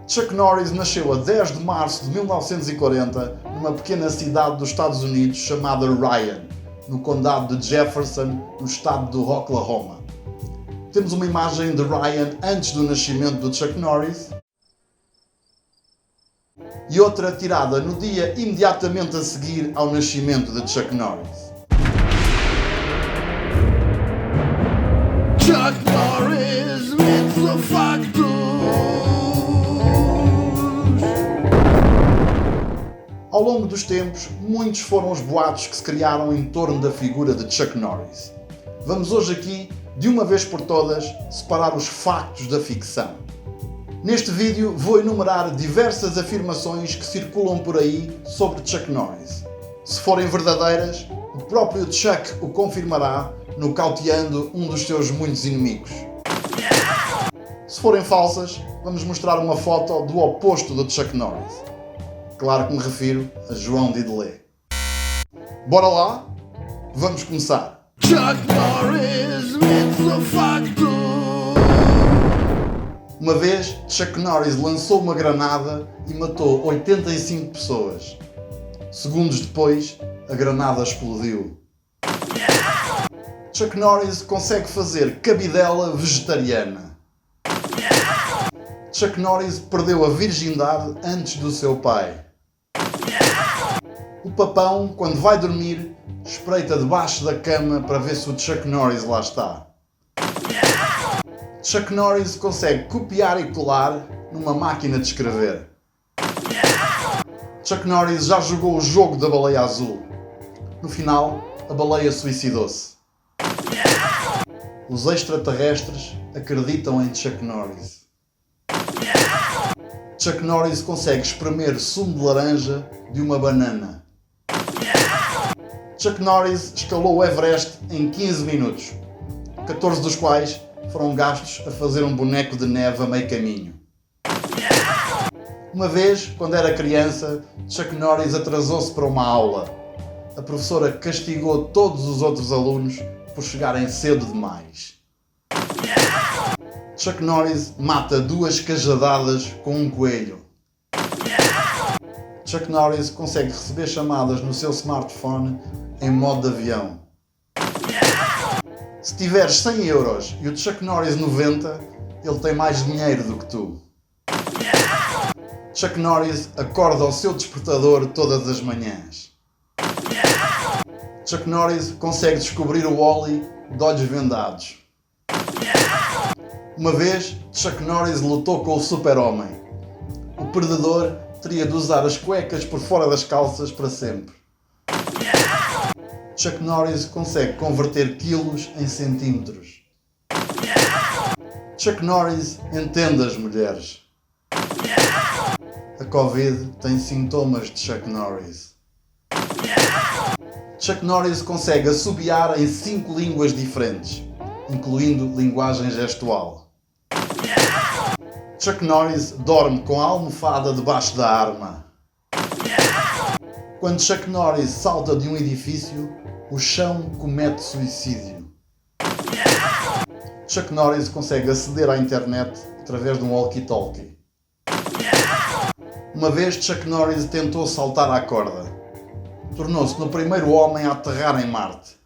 Chuck Norris nasceu a 10 de março de 1940 numa pequena cidade dos Estados Unidos chamada Ryan, no condado de Jefferson, no estado do Oklahoma. Temos uma imagem de Ryan antes do nascimento do Chuck Norris e outra tirada no dia imediatamente a seguir ao nascimento de Chuck Norris. Chuck Norris ipso facto. Ao longo dos tempos, muitos foram os boatos que se criaram em torno da figura de Chuck Norris. Vamos hoje aqui, de uma vez por todas, separar os factos da ficção. Neste vídeo vou enumerar diversas afirmações que circulam por aí sobre Chuck Norris. Se forem verdadeiras, o próprio Chuck o confirmará, nocauteando um dos seus muitos inimigos. Se forem falsas, vamos mostrar uma foto do oposto do Chuck Norris. Claro que me refiro a João Didelé. Bora lá? Vamos começar! Chuck Norris ipso facto. Uma vez, Chuck Norris lançou uma granada e matou 85 pessoas. Segundos depois, a granada explodiu. Chuck Norris consegue fazer cabidela vegetariana. Chuck Norris perdeu a virgindade antes do seu pai. O papão, quando vai dormir, espreita debaixo da cama para ver se o Chuck Norris lá está. Chuck Norris consegue copiar e colar numa máquina de escrever. Chuck Norris já jogou o jogo da baleia azul. No final, a baleia suicidou-se. Os extraterrestres acreditam em Chuck Norris. Chuck Norris consegue espremer sumo de laranja de uma banana. Chuck Norris escalou o Everest em 15 minutos, 14 dos quais foram gastos a fazer um boneco de neve a meio caminho. Uma vez, quando era criança, Chuck Norris atrasou-se para uma aula. A professora castigou todos os outros alunos por chegarem cedo demais. Chuck Norris mata 2 cajadadas com um coelho. Chuck Norris consegue receber chamadas no seu smartphone em modo de avião. Se tiveres 100 euros e o Chuck Norris 90, ele tem mais dinheiro do que tu. Chuck Norris acorda ao seu despertador todas as manhãs. Chuck Norris consegue descobrir o Wall-E de olhos vendados. Uma vez, Chuck Norris lutou com o Super-Homem. O perdedor teria de usar as cuecas por fora das calças para sempre. Chuck Norris consegue converter quilos em centímetros. Chuck Norris entende as mulheres. A Covid tem sintomas de Chuck Norris. Chuck Norris consegue assobiar em 5 línguas diferentes, incluindo linguagem gestual. Chuck Norris dorme com a almofada debaixo da arma. Quando Chuck Norris salta de um edifício, o chão comete suicídio. Chuck Norris consegue aceder à internet através de um walkie-talkie. Uma vez, Chuck Norris tentou saltar à corda. Tornou-se no primeiro homem a aterrar em Marte.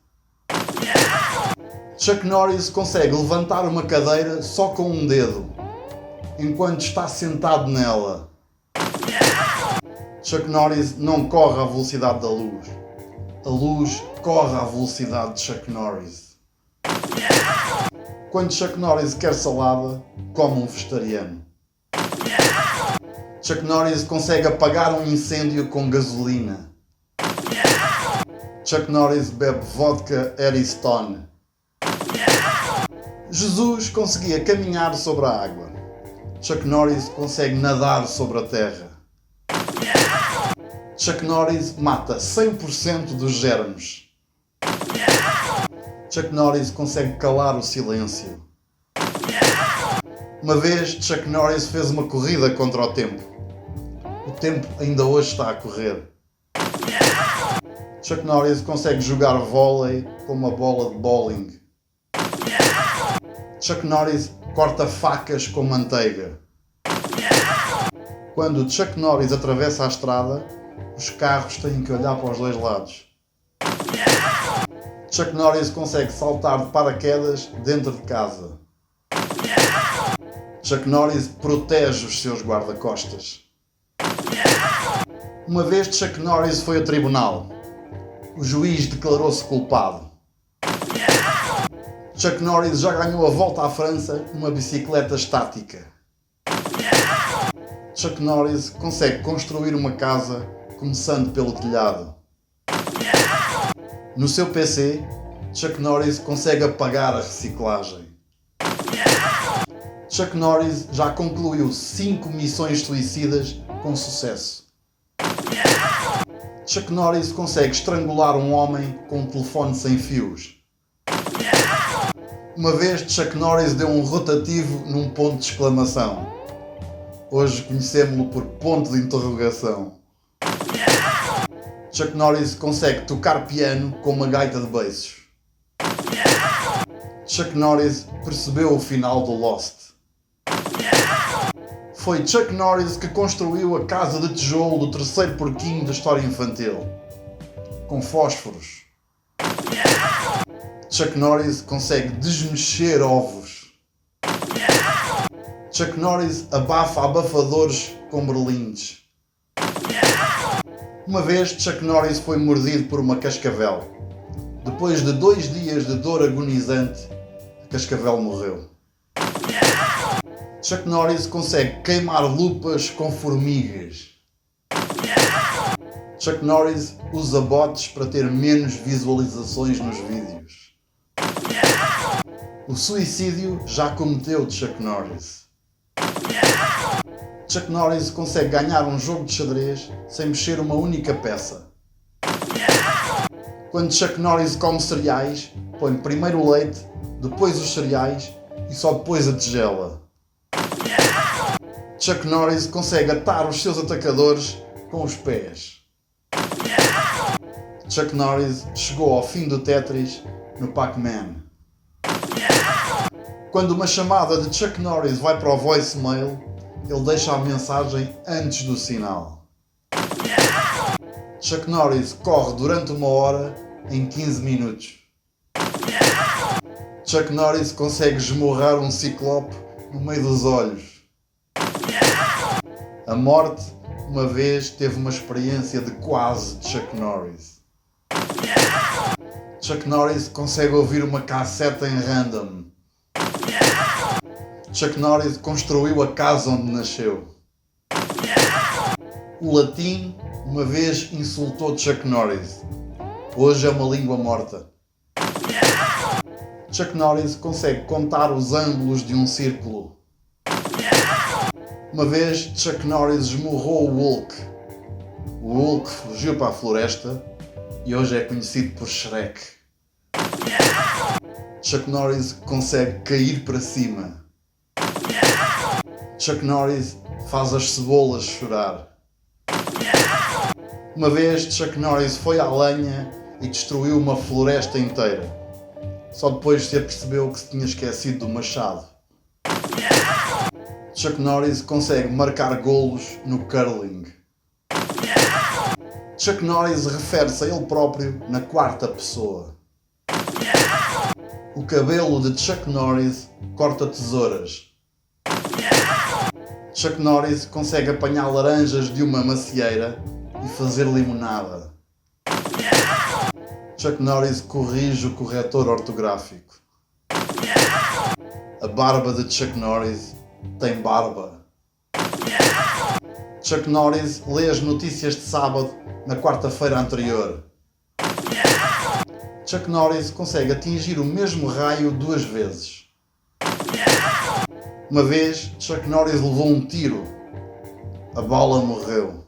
Chuck Norris consegue levantar uma cadeira só com um dedo, enquanto está sentado nela. Chuck Norris não corre à velocidade da luz. A luz corre à velocidade de Chuck Norris. Quando Chuck Norris quer salada, come um vegetariano. Chuck Norris consegue apagar um incêndio com gasolina. Chuck Norris bebe vodka Eddystone. Jesus conseguia caminhar sobre a água. Chuck Norris consegue nadar sobre a terra. Chuck Norris mata 100% dos germes. Chuck Norris consegue calar o silêncio. Uma vez, Chuck Norris fez uma corrida contra o tempo. O tempo ainda hoje está a correr. Chuck Norris consegue jogar vôlei com uma bola de bowling. Chuck Norris corta facas com manteiga. Quando Chuck Norris atravessa a estrada, os carros têm que olhar para os dois lados. Chuck Norris consegue saltar de paraquedas dentro de casa. Chuck Norris protege os seus guarda-costas. Uma vez Chuck Norris foi a tribunal. O juiz declarou-se culpado. Chuck Norris já ganhou a volta à França numa bicicleta estática. Chuck Norris consegue construir uma casa começando pelo telhado. No seu PC, Chuck Norris consegue apagar a reciclagem. Chuck Norris já concluiu 5 missões suicidas com sucesso. Chuck Norris consegue estrangular um homem com um telefone sem fios. Uma vez Chuck Norris deu um rotativo num ponto de exclamação. Hoje conhecemos-lo por ponto de interrogação. Chuck Norris consegue tocar piano com uma gaita de beiços. Chuck Norris percebeu o final do Lost. Foi Chuck Norris que construiu a casa de tijolo do terceiro porquinho da história infantil. Com fósforos. Chuck Norris consegue desmexer ovos. Chuck Norris abafa abafadores com berlindes. Uma vez Chuck Norris foi mordido por uma cascavel. Depois de 2 dias de dor agonizante, a cascavel morreu. Chuck Norris consegue queimar lupas com formigas. Chuck Norris usa bots para ter menos visualizações nos vídeos. O suicídio já cometeu Chuck Norris. Chuck Norris consegue ganhar um jogo de xadrez sem mexer uma única peça. Quando Chuck Norris come cereais, põe primeiro o leite, depois os cereais e só depois a tigela. Chuck Norris consegue atar os seus atacadores com os pés. Chuck Norris chegou ao fim do Tetris no Pac-Man. Quando uma chamada de Chuck Norris vai para o voicemail, ele deixa a mensagem antes do sinal. Chuck Norris corre durante 1 hora em 15 minutos. Chuck Norris consegue esmurrar um ciclope no meio dos olhos. A morte, uma vez, teve uma experiência de quase Chuck Norris. Chuck Norris consegue ouvir uma cassete em random. Chuck Norris construiu a casa onde nasceu. O latim, uma vez, insultou Chuck Norris. Hoje é uma língua morta. Chuck Norris consegue contar os ângulos de um círculo. Uma vez, Chuck Norris esmurrou o Hulk. O Hulk fugiu para a floresta e hoje é conhecido por Shrek. Chuck Norris consegue cair para cima. Chuck Norris faz as cebolas chorar. Uma vez, Chuck Norris foi à lenha e destruiu uma floresta inteira. Só depois se apercebeu que se tinha esquecido do machado. Chuck Norris consegue marcar golos no curling. Chuck Norris refere-se a ele próprio na 4ª pessoa. O cabelo de Chuck Norris corta tesouras. Chuck Norris consegue apanhar laranjas de uma macieira e fazer limonada. Chuck Norris corrige o corretor ortográfico. A barba de Chuck Norris tem barba. Chuck Norris lê as notícias de sábado na quarta-feira anterior. Chuck Norris consegue atingir o mesmo raio 2 vezes. Uma vez, Chuck Norris levou um tiro. A bala morreu.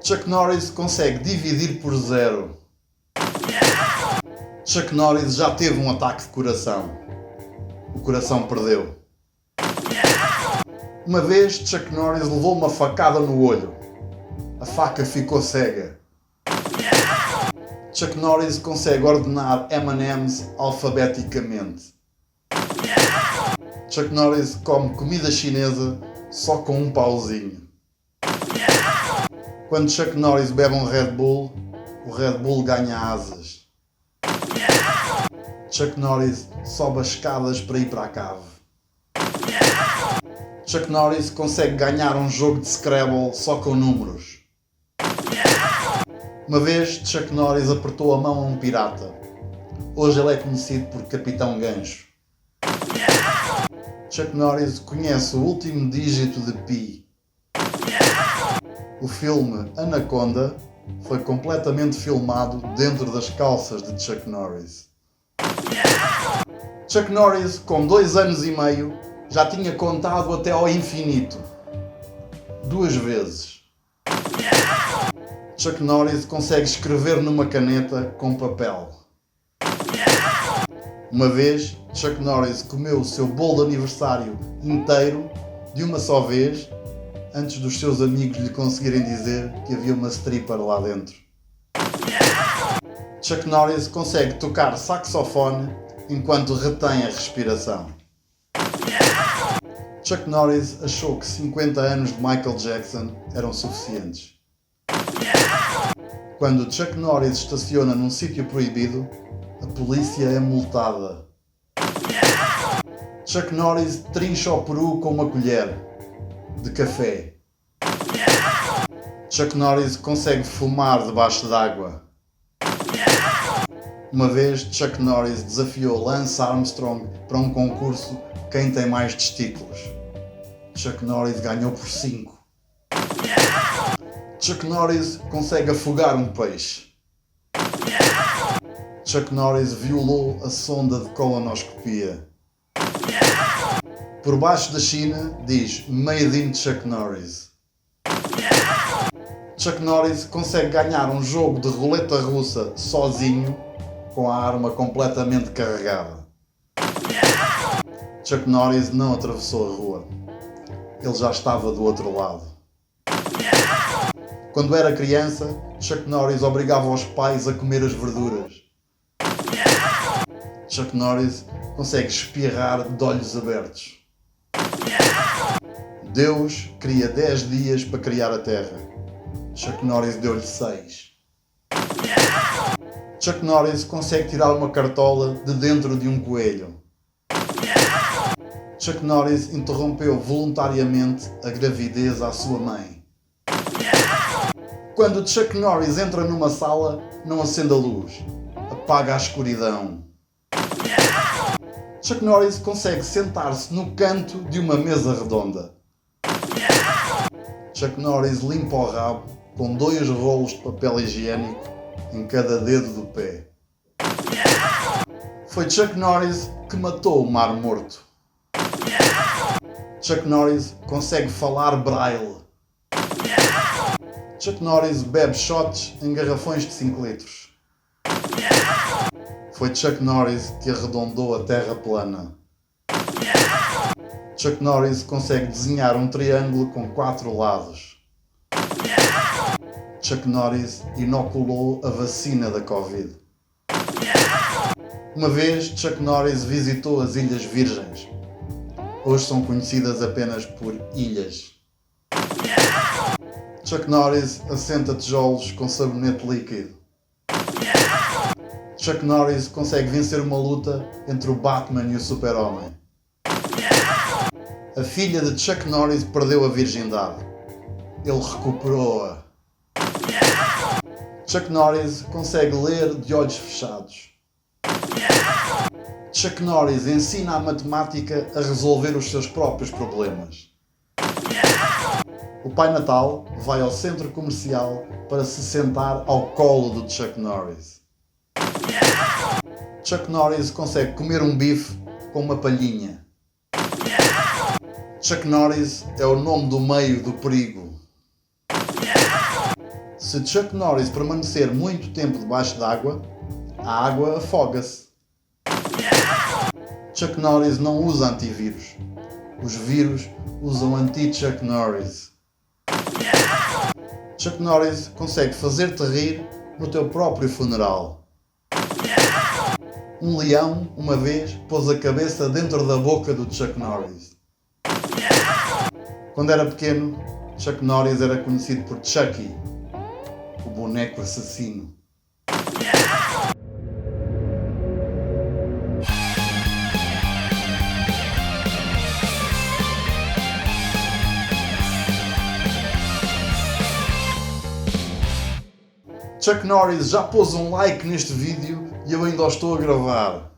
Chuck Norris consegue dividir por 0. Chuck Norris já teve um ataque de coração. O coração perdeu. Uma vez, Chuck Norris levou uma facada no olho. A faca ficou cega. Chuck Norris consegue ordenar M&M's alfabeticamente. Chuck Norris come comida chinesa só com um pauzinho. Quando Chuck Norris bebe um Red Bull, o Red Bull ganha asas. Chuck Norris sobe as escadas para ir para a cave. Chuck Norris consegue ganhar um jogo de Scrabble só com números. Uma vez, Chuck Norris apertou a mão a um pirata. Hoje ele é conhecido por Capitão Gancho. Chuck Norris conhece o último dígito de pi. O filme Anaconda foi completamente filmado dentro das calças de Chuck Norris. Chuck Norris, com 2 anos e meio, já tinha contado até ao infinito. 2 vezes. Chuck Norris consegue escrever numa caneta com papel. Uma vez, Chuck Norris comeu o seu bolo de aniversário inteiro, de uma só vez, antes dos seus amigos lhe conseguirem dizer que havia uma stripper lá dentro. Chuck Norris consegue tocar saxofone enquanto retém a respiração. Chuck Norris achou que 50 anos de Michael Jackson eram suficientes. Quando Chuck Norris estaciona num sítio proibido, a polícia é multada. Chuck Norris trincha o peru com uma colher de café. Chuck Norris consegue fumar debaixo d'água. Uma vez, Chuck Norris desafiou Lance Armstrong para um concurso Quem tem mais testículos. Chuck Norris ganhou por 5. Chuck Norris consegue afogar um peixe. Chuck Norris violou a sonda de colonoscopia. Por baixo da China diz Made in Chuck Norris. Chuck Norris consegue ganhar um jogo de roleta russa sozinho com a arma completamente carregada. Chuck Norris não atravessou a rua. Ele já estava do outro lado. Quando era criança, Chuck Norris obrigava os pais a comer as verduras. Chuck Norris consegue espirrar de olhos abertos. Deus cria 10 dias para criar a Terra. Chuck Norris deu-lhe 6. Chuck Norris consegue tirar uma cartola de dentro de um coelho. Chuck Norris interrompeu voluntariamente a gravidez à sua mãe. Quando Chuck Norris entra numa sala, não acende a luz. Apaga a escuridão. Chuck Norris consegue sentar-se no canto de uma mesa redonda. Chuck Norris limpa o rabo com 2 rolos de papel higiênico em cada dedo do pé. Foi Chuck Norris que matou o Mar Morto. Chuck Norris consegue falar braille. Chuck Norris bebe shots em garrafões de 5 litros. Foi Chuck Norris que arredondou a Terra plana. Chuck Norris consegue desenhar um triângulo com 4 lados. Chuck Norris inoculou a vacina da Covid. Uma vez, Chuck Norris visitou as Ilhas Virgens. Hoje são conhecidas apenas por ilhas. Chuck Norris assenta tijolos com sabonete líquido. Chuck Norris consegue vencer uma luta entre o Batman e o Super-Homem. A filha de Chuck Norris perdeu a virgindade. Ele recuperou-a. Chuck Norris consegue ler de olhos fechados. Chuck Norris ensina a matemática a resolver os seus próprios problemas. O Pai Natal vai ao centro comercial para se sentar ao colo do Chuck Norris. Chuck Norris consegue comer um bife com uma palhinha. Chuck Norris é o nome do meio do perigo. Se Chuck Norris permanecer muito tempo debaixo d'água, a água afoga-se. Chuck Norris não usa antivírus. Os vírus usam anti-Chuck Norris. Chuck Norris consegue fazer-te rir no teu próprio funeral. Um leão, uma vez, pôs a cabeça dentro da boca do Chuck Norris. Quando era pequeno, Chuck Norris era conhecido por Chucky, o boneco assassino. Chuck Norris já pôs um like neste vídeo e eu ainda o estou a gravar.